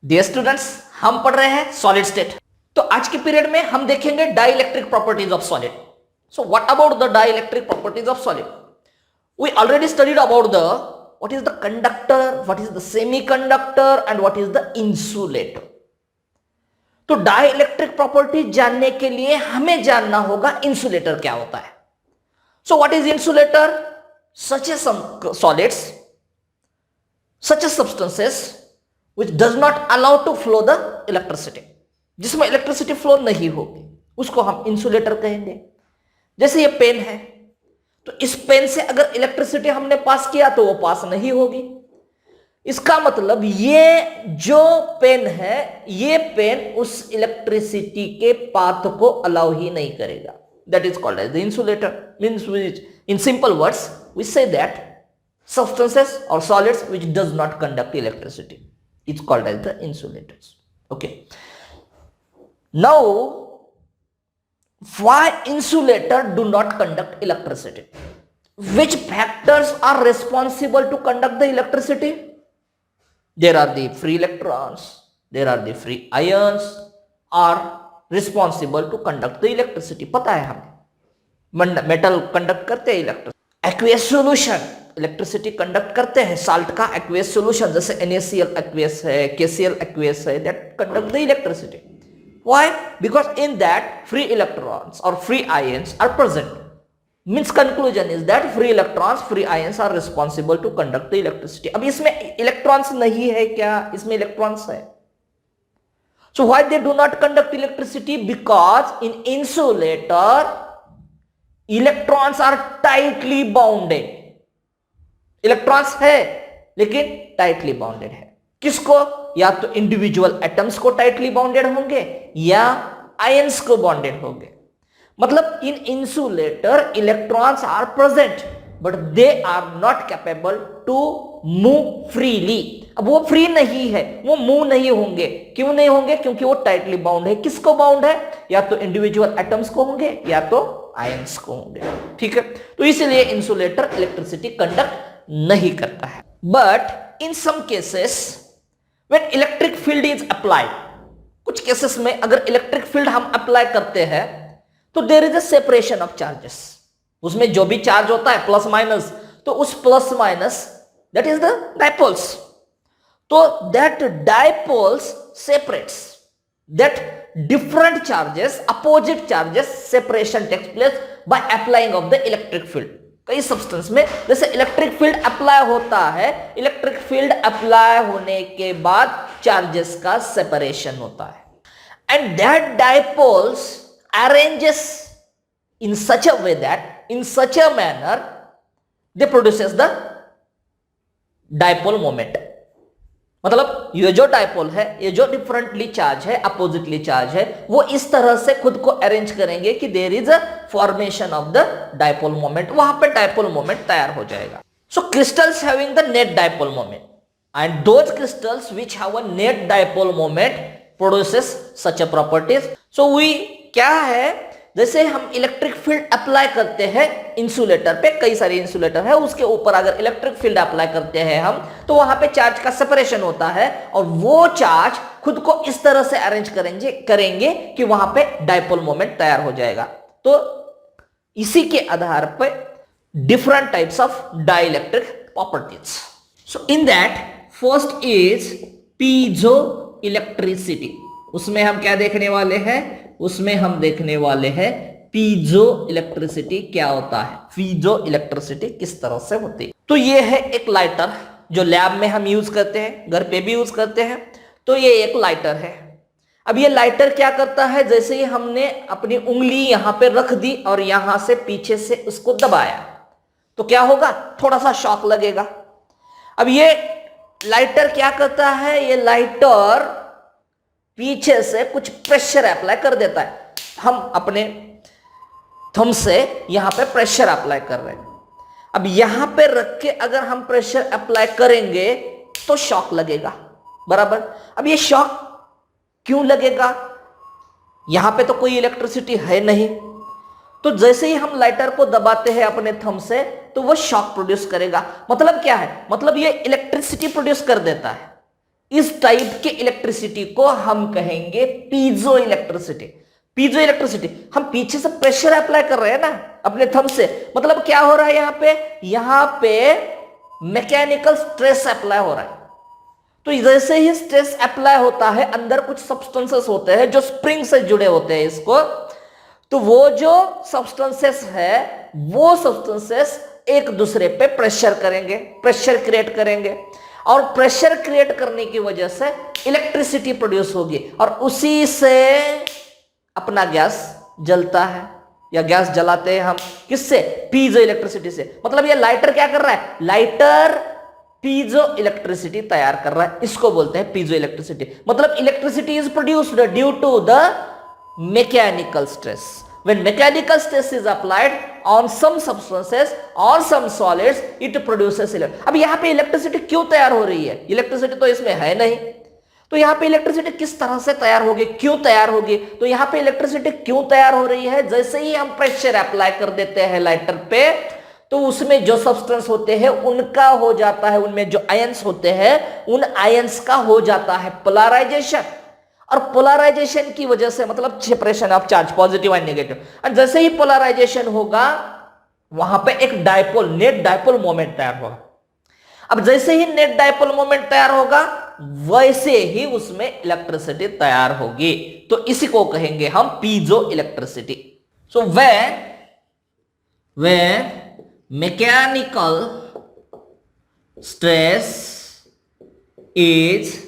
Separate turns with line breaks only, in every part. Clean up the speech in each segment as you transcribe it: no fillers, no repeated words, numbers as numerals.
Dear students, हम पढ़ रहे हैं सॉलिड स्टेट। तो आज के पीरियड में हम देखेंगे dielectric properties of solid. So what about the dielectric properties of solid? We already studied about the what is the conductor, what is the semiconductor and what is the insulator. तो dielectric property जानने के लिए हमें जानना होगा insulator क्या होता है। So what is insulator? Such A solids, such as substances which does not allow to flow the electricity, जिसमें इलेक्ट्रिसिटी फ्लो नहीं होगी उसको हम इंसुलेटर कहेंगे। जैसे ये पेन है, तो इस पेन से अगर इलेक्ट्रिसिटी हमने पास किया तो वो पास नहीं होगी। इसका मतलब ये जो पेन है, ये पेन उस इलेक्ट्रिसिटी के पाथ को अलाउ ही नहीं करेगा। That is called as the insulator. Means in simple words we say that substances or solids which does not conduct electricity, it's called as the insulators. Okay, now why insulator do not conduct electricity? Which factors are responsible to conduct the electricity? There are the free electrons, there are the free ions are responsible to conduct the electricity. पता है हमें metal conduct करते हैं electricity, aqueous solution electricity conduct करते हैं, salt का aqueous solution जैसे NaCl aqueous है, KCl एक्वियस है, that conduct the electricity. Why? Because in that free electrons और free ions are present. Means conclusion is that free electrons, free ions are responsible to conduct the electricity. अब इसमें electrons नहीं है क्या? इसमें electrons है। So why they do not conduct electricity? Because in insulator electrons are tightly bounded. Electrons है लेकिन tightly bounded है। किसको? या तो इंडिविजुअल एटम्स को टाइटली बाउंडेड होंगे या आयंस को बाउंडेड होंगे। मतलब in insulator electrons are present but they are not capable to move freely. अब वो फ्री नहीं है, वो मूव नहीं होंगे। क्यों नहीं होंगे? क्योंकि वो टाइटली बाउंड है। किसको बाउंड है? या तो इंडिविजुअल एटम्स को होंगे या तो आयंस को होंगे। ठीक है, तो इसलिए इंसुलेटर इलेक्ट्रिसिटी कंडक्ट नहीं करता है। But in some cases when electric field is applied, कुछ केसेस में अगर इलेक्ट्रिक फील्ड हम अप्लाई करते हैं तो there is a separation of charges. उसमें जो भी चार्ज होता है प्लस माइनस, तो उस plus minus that is the dipoles. तो that dipoles separates, that different charges, opposite charges separation takes place by applying of the electric field. कई substance में जैसे इलेक्ट्रिक फील्ड अप्लाई होता है, इलेक्ट्रिक फील्ड अप्लाई होने के बाद चार्जेस का सेपरेशन होता है। And that dipoles arranges in such a way that in such a manner they produces the dipole moment. मतलब ये जो डायपोल है, ये जो डिफरेंटली चार्ज है, अपोजिटली चार्ज है, वो इस तरह से खुद को अरेंज करेंगे कि there is a formation of the dipole moment. वहां पे डायपोल मोमेंट तैयार हो जाएगा। So crystals having the net dipole moment and those crystals which have a net dipole moment produces such a properties. So we क्या है, जैसे हम electric field apply करते हैं इंसुलेटर पे, कई सारे इंसुलेटर है, उसके ऊपर अगर इलेक्ट्रिक फील्ड अप्लाई करते हैं हम, तो वहां पे चार्ज का सेपरेशन होता है और वो चार्ज खुद को इस तरह से अरेंज करेंगे कि वहां पे डायपोल मोमेंट तैयार हो जाएगा। तो इसी के आधार पर different types of dielectric properties. So in that first is piezo electricity. उसमें हम क्या देखने वाले हैं? उसमें हम देखने वाले हैं पीजो इलेक्ट्रिसिटी क्या होता है, पीजो इलेक्ट्रिसिटी किस तरह से होती है। तो ये है एक लाइटर जो लैब में हम यूज करते हैं, घर पे भी यूज करते हैं। तो ये एक लाइटर है। अब ये लाइटर क्या करता है? जैसे ही हमने अपनी उंगली यहां पे रख दी और यहां से पीछे से उसको दबाया तो क्या होगा? थोड़ा सा शॉक लगेगा। अब ये लाइटर क्या करता है? ये लाइटर पीछे से कुछ प्रेशर अप्लाई कर देता है। हम अपने थंब से यहां पे प्रेशर अप्लाई कर रहे हैं। अब यहां पे रख के अगर हम प्रेशर अप्लाई करेंगे तो शॉक लगेगा, बराबर। अब ये शॉक क्यों लगेगा? यहां पे तो कोई इलेक्ट्रिसिटी है नहीं, तो जैसे ही हम लाइटर को दबाते हैं अपने थंब से तो वो शॉक प्रोड्यूस करेगा। मतलब क्या है? मतलब ये इलेक्ट्रिसिटी प्रोड्यूस कर देता है। इस टाइप के इलेक्ट्रिसिटी को हम कहेंगे पीजो इलेक्ट्रिसिटी। पीजो इलेक्ट्रिसिटी, हम पीछे से प्रेशर अप्लाई कर रहे हैं ना अपने थंब से, मतलब क्या हो रहा है यहां पे मैकेनिकल स्ट्रेस अप्लाई हो रहा है। तो जैसे ही स्ट्रेस अप्लाई होता है, अंदर कुछ सब्सटेंसेस होते हैं जो स्प्रिंग से जुड़े होते हैं इसको, तो वो जो सब्सटेंसेस है वो सब्सटेंसेस एक दूसरे पे प्रेशर करेंगे, प्रेशर क्रिएट करेंगे, और प्रेशर क्रिएट करने की वजह से इलेक्ट्रिसिटी प्रोड्यूस होगी, और उसी से अपना गैस जलता है, या गैस जलाते हैं हम किससे? पीजो इलेक्ट्रिसिटी से। मतलब ये लाइटर क्या कर रहा है? लाइटर पीजो इलेक्ट्रिसिटी तैयार कर रहा है, इसको बोलते हैं पीजो इलेक्ट्रिसिटी। मतलब electricity is produced due to the mechanical stress. When mechanical stress is applied on some substances or some solids, it produces electricity. अब यहाँ पे इलेक्ट्रिसिटी क्यों तैयार हो रही है? इलेक्ट्रिसिटी तो इसमें है नहीं, तो यहाँ पे इलेक्ट्रिसिटी किस तरह से तैयार होगी, क्यों तैयार होगी? तो यहाँ पे इलेक्ट्रिसिटी क्यों तैयार हो रही है? जैसे ही हम प्रेशर अप्लाई कर देते हैं लाइटर पे, तो उसमें जो सब्सटेंस होते हैं उनका हो जाता है, उनमें जो आयंस होते हैं उन आयंस का हो जाता है पोलराइजेशन, और पोलराइजेशन की वजह से मतलब separation of charge, positive and negative, और जैसे ही पोलराइजेशन होगा वहां पे एक डायपोल, नेट डायपोल मोमेंट तैयार होगा। अब जैसे ही नेट डायपोल मोमेंट तैयार होगा वैसे ही उसमें इलेक्ट्रिसिटी तैयार होगी, तो इसी को कहेंगे हम piezo electricity. So when mechanical stress is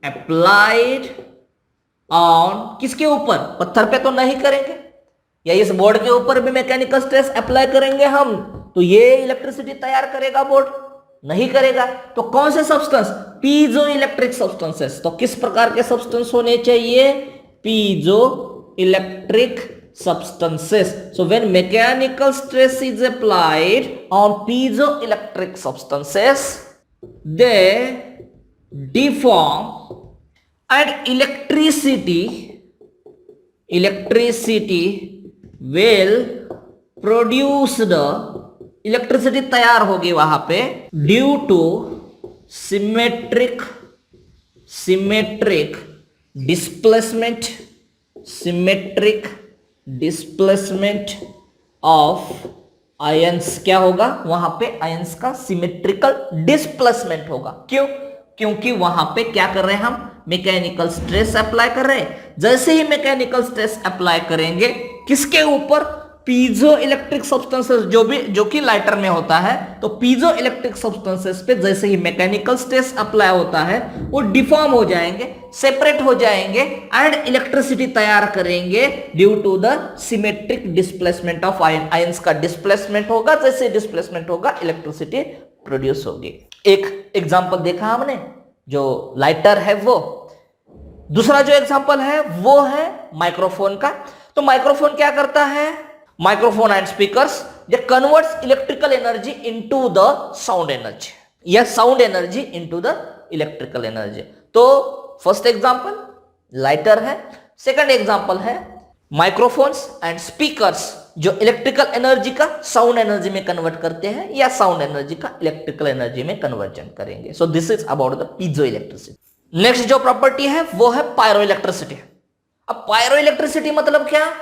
applied on, किसके ऊपर? पत्थर पे तो नहीं करेंगे, या इस बोर्ड के ऊपर भी मैकेनिकल स्ट्रेस अप्लाई करेंगे हम, तो ये इलेक्ट्रिसिटी तैयार करेगा बोर्ड? नहीं करेगा। तो कौन से सब्सटेंस? Piezo electric substances. तो किस प्रकार के सब्सटेंस होने चाहिए? Piezo electric substances. So when mechanical stress is applied on piezoelectric substances, they deform, and electricity will produce the electricity तैयार होगी वहां पे due to symmetric displacement of ions. क्या होगा वहां पे? आयंस का सिमेट्रिकल डिस्प्लेसमेंट होगा। क्यों? क्योंकि वहां पे क्या कर रहे हैं हम? मैकेनिकल स्ट्रेस अप्लाई कर रहे हैं। जैसे ही मैकेनिकल स्ट्रेस अप्लाई करेंगे किसके ऊपर? पीजो इलेक्ट्रिक सब्सटेंसेस, जो कि लाइटर में होता है, तो पीजो इलेक्ट्रिक सब्सटेंसेस पे जैसे ही मैकेनिकल स्ट्रेस अप्लाई होता है वो डिफॉर्म हो जाएंगे, सेपरेट हो जाएंगे, एंड इलेक्ट्रिसिटी तैयार करेंगे due to the symmetric displacement of ion. Ions का डिस्प्लेसमेंट होगा, जैसे डिस्प्लेसमेंट होगा इलेक्ट्रिसिटी प्रोड्यूस होगी। एक एग्जांपल देखा हमने जो लाइटर है वो। दूसरा जो एग्जांपल है वो है माइक्रोफोन का। तो माइक्रोफोन क्या करता है? Microphone and speakers, they converts electrical energy into the sound energy, या sound energy into the electrical energy. तो फर्स्ट एग्जांपल लाइटर है, सेकंड एग्जांपल है माइक्रोफोन्स एंड स्पीकर्स, जो इलेक्ट्रिकल एनर्जी का साउंड एनर्जी में कन्वर्ट करते हैं, या साउंड एनर्जी का इलेक्ट्रिकल एनर्जी में कन्वर्जन करेंगे। So this is about the piezo electricity. Next जो प्रॉपर्टी है वो है पायरो इलेक्ट्रिसिटी। अब पायरो इलेक्ट्रिसिटी मतलब क्या?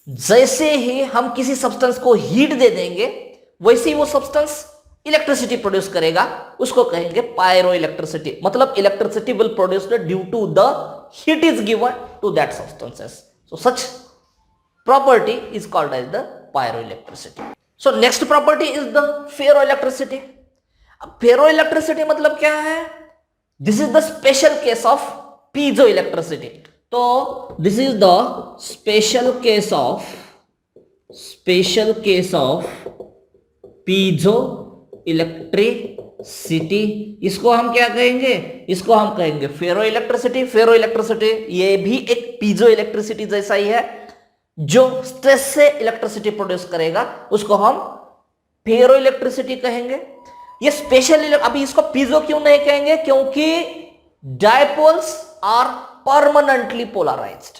जैसे ही हम किसी सब्सटेंस को हीट दे देंगे वैसे ही वो सब्सटेंस इलेक्ट्रिसिटी प्रोड्यूस करेगा, उसको कहेंगे पायरो इलेक्ट्रिसिटी। मतलब electricity will produced due to the heat is given to that substances. So such property is called as the pyro electricity. So next property is the ferro electricity. अब ferro electricity मतलब क्या है? This is the special case of piezo electricity. तो this is the special case of piezo electricity. इसको हम क्या कहेंगे? इसको हम कहेंगे फेरो इलेक्ट्रिसिटी। फेरो इलेक्ट्रिसिटी ये भी एक पीजो इलेक्ट्रिसिटी जैसा ही है, जो स्ट्रेस से इलेक्ट्रिसिटी प्रोड्यूस करेगा, उसको हम फेरो इलेक्ट्रिसिटी कहेंगे। ये स्पेशल, अभी इसको पीजो क्यों नहीं कहेंगे? क्योंकि डायपोल्स आर परमानेंटली पोलराइज्ड।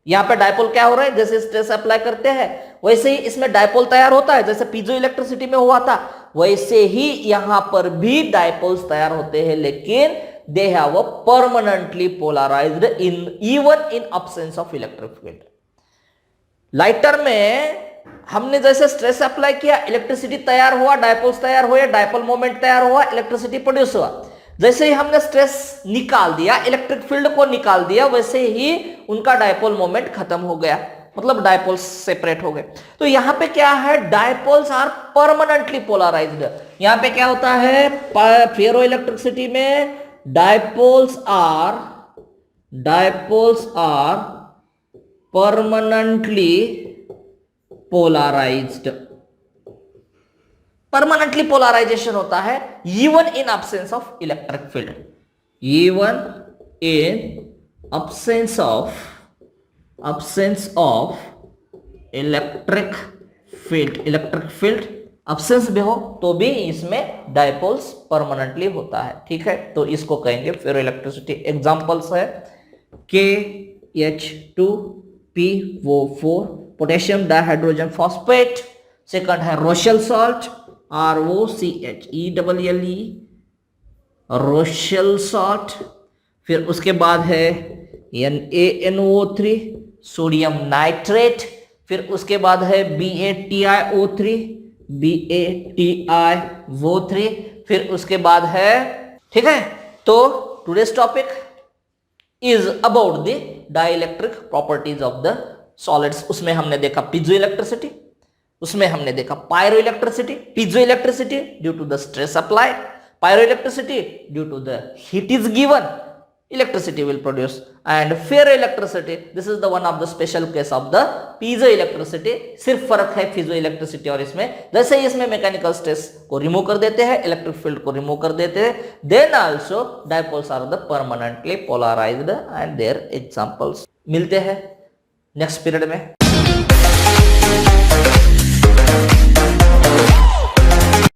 यहां पे डायपोल क्या हो रहा है? जैसे स्ट्रेस अप्लाई करते हैं वैसे ही इसमें डायपोल तैयार होता है, जैसे पीजो इलेक्ट्रिसिटी में हुआ था वैसे ही यहां पर भी डायपोल्स तैयार होते हैं, लेकिन they have a permanently polarised in even in absence of electric field. Lighter में हमने जैसे स्ट्रेस अप्लाई किया, इलेक्ट्रिसिटी तैयार हुआ, डायपोल्स तैयार हुए, डायपोल मोमेंट तैयार हुआ, इलेक्ट्रिसिटी प्रोड्यूस हुआ। जैसे ही हमने स्ट्रेस निकाल दिया, इलेक्ट्रिक फील्ड को निकाल दिया, वैसे ही उनका डायपोल मोमेंट खत्म हो गया, मतलब डायपोल्स सेपरेट हो गए। तो यहां पे क्या है, डायपोल्स आर परमानेंटली पोलराइज्ड। यहां पे क्या होता है, फेरो इलेक्ट्रिसिटी में dipoles are permanently polarised. Permanently polarisation होता है even in absence of electric field, even in absence of electric field absence भी हो तो भी इसमें डायपोल्स परमानेंटली होता है। ठीक है, तो इसको कहेंगे फेरो इलेक्ट्रिसिटी। एग्जांपल्स है KH2PO4 potassium dihydrogen phosphate, second है Rochelle salt ROCHELLE Rochelle salt, फिर उसके बाद है NaNO3 सोडियम नाइट्रेट, फिर उसके बाद है BaTiO3 फिर उसके बाद है, ठीक है। तो today's topic is about the dielectric properties of the solids. उसमें हमने देखा पीजो इलेक्ट्रिसिटी, उसमें हमने देखा pyro electricity. Piezo electricity due to the stress apply, pyro electricity due to the heat is given, electricity will produce, and ferro electricity, this is the one of the special case of the piezo electricity। सिर्फ फर्क है piezo electricity और इसमें, जैसे ही इसमें mechanical stress को remove कर देते हैं, इलेक्ट्रिक फील्ड को रिमूव कर देते हैं, then also dipoles are the permanently polarised and their examples. मिलते हैं नेक्स्ट पीरियड में।